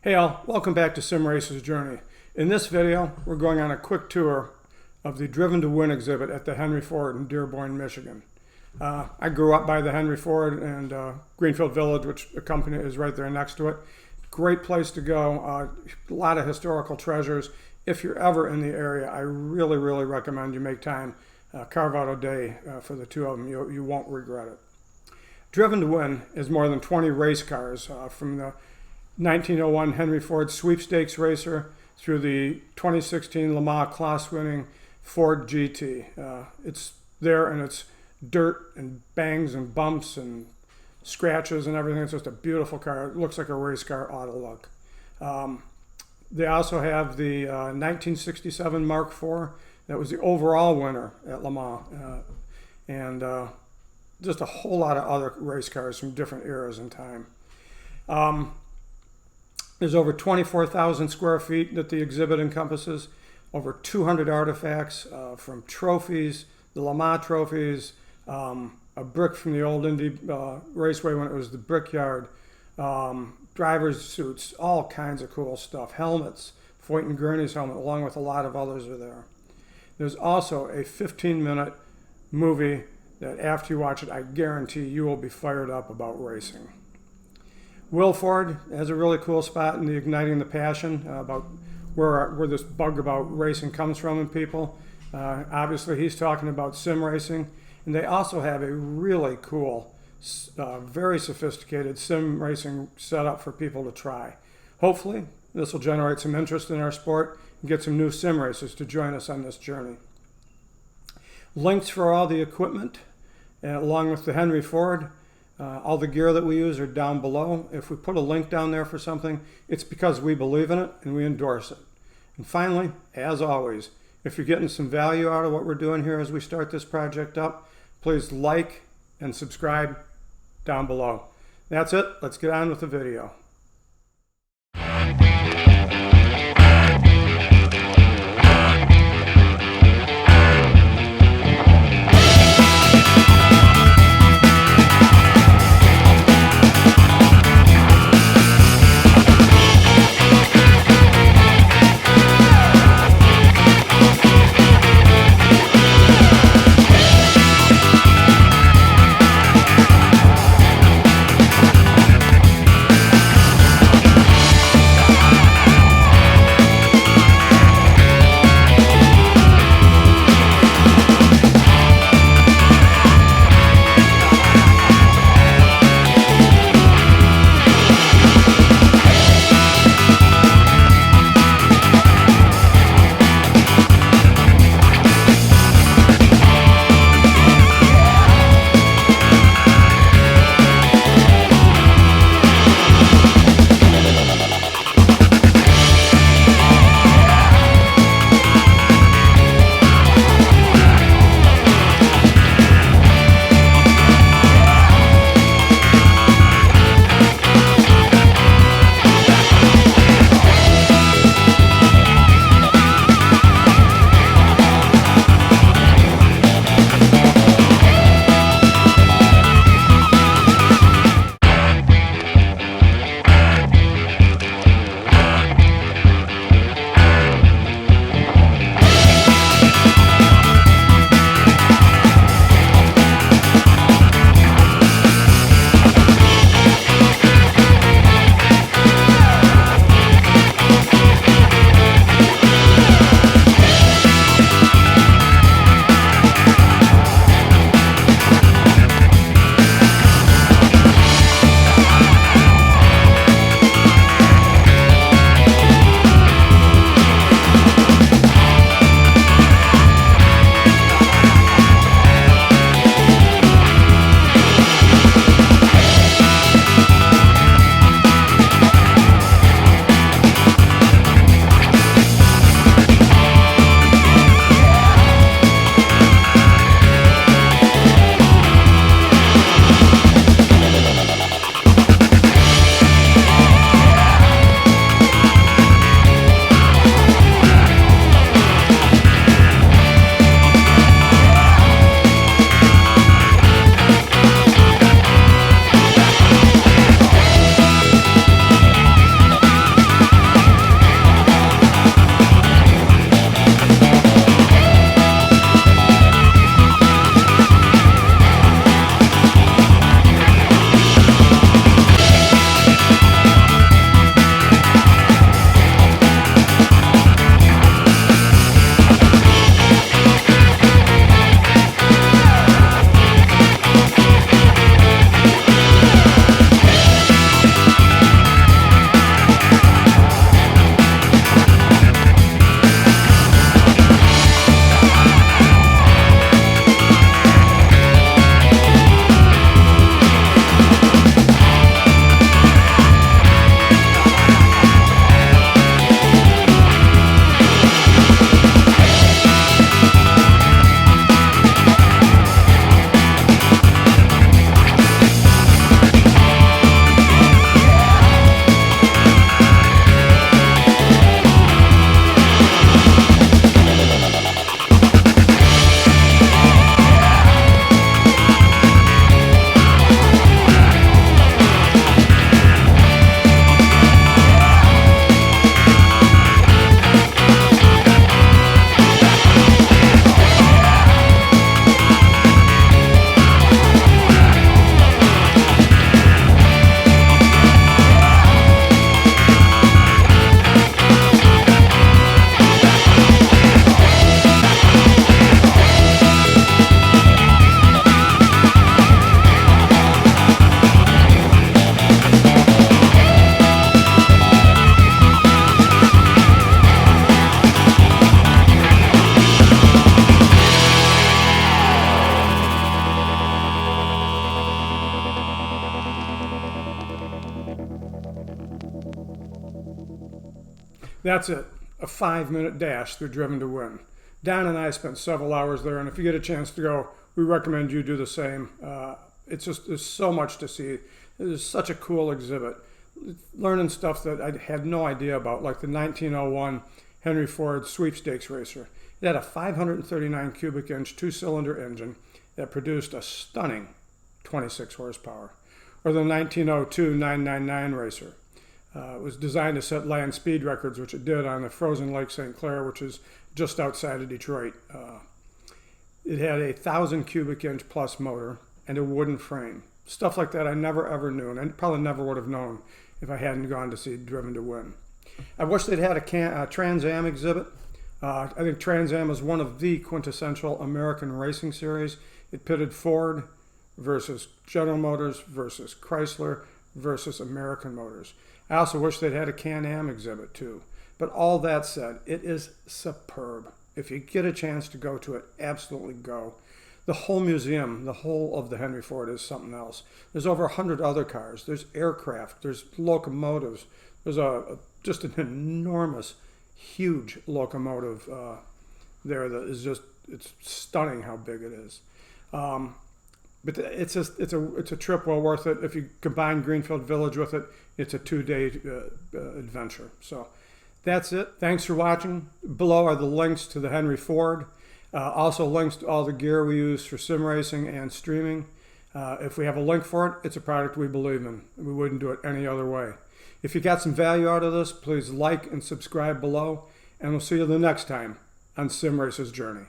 Hey all, welcome back to Sim Racer's Journey. In this video, we're going on a quick tour of the Driven to Win exhibit at the Henry Ford in Dearborn, Michigan. I grew up by the Henry Ford and Greenfield Village, which the company is right there next to it. Great place to go, a lot of historical treasures. If you're ever in the area, I really recommend you make time, carve out a day for the two of them. You won't regret it. Driven to Win is more than 20 race cars from the 1901 Henry Ford sweepstakes racer through the 2016 Le Mans class-winning Ford GT. It's there and it's dirt and bangs and bumps and scratches and everything. It's just a beautiful car. It looks like a race car ought to look. They also have the 1967 Mark IV. That was the overall winner at Le Mans. And just a whole lot of other race cars from different eras in time. There's over 24,000 square feet that the exhibit encompasses, over 200 artifacts from trophies, the Le Mans trophies, a brick from the old Indy Raceway when it was the Brickyard, driver's suits, all kinds of cool stuff, helmets, Foyt and Gurney's helmet, along with a lot of others are there. There's also a 15-minute movie that after you watch it, I guarantee you will be fired up about racing. Will Ford has a really cool spot in the Igniting the Passion about where this bug about racing comes from in people. Obviously, he's talking about sim racing. And they also have a really cool, very sophisticated sim racing setup for people to try. Hopefully, this will generate some interest in our sport and get some new sim racers to join us on this journey. Links for all the equipment, along with the Henry Ford, all the gear that we use are down below. If we put a link down there for something, it's because we believe in it and we endorse it. And finally, as always, if you're getting some value out of what we're doing here as we start this project up, please like and subscribe down below. That's it. Let's get on with the video. That's it, a 5-minute dash through Driven to Win. Donna and I spent several hours there, and if you get a chance to go, we recommend you do the same. There's so much to see. It is such a cool exhibit. Learning stuff that I had no idea about, like the 1901 Henry Ford sweepstakes racer. It had a 539 cubic inch 2-cylinder engine that produced a stunning 26 horsepower. Or the 1902 999 racer. It was designed to set land speed records, which it did on the frozen Lake St. Clair, which is just outside of Detroit. It had a 1,000 cubic inch plus motor and a wooden frame. Stuff like that I never ever knew, and I probably never would have known if I hadn't gone to see Driven to Win. I wish they'd had a Trans Am exhibit. I think Trans Am is one of the quintessential American racing series. It pitted Ford versus General Motors versus Chrysler versus American Motors. I also wish they'd had a Can-Am exhibit too. But all that said, it is superb. If you get a chance to go to it, absolutely go. The whole museum, the whole of the Henry Ford is something else. There's over 100 other cars. There's aircraft. There's locomotives. There's just an enormous, huge locomotive there that is just, it's stunning how big it is. But it's a trip well worth it. If you combine Greenfield Village with it, it's a 2-day adventure. So that's it. Thanks for watching. Below are the links to the Henry Ford. Also links to all the gear we use for sim racing and streaming. If we have a link for it, it's a product we believe in. We wouldn't do it any other way. If you got some value out of this, please like and subscribe below, and we'll see you the next time on Sim Racer's Journey.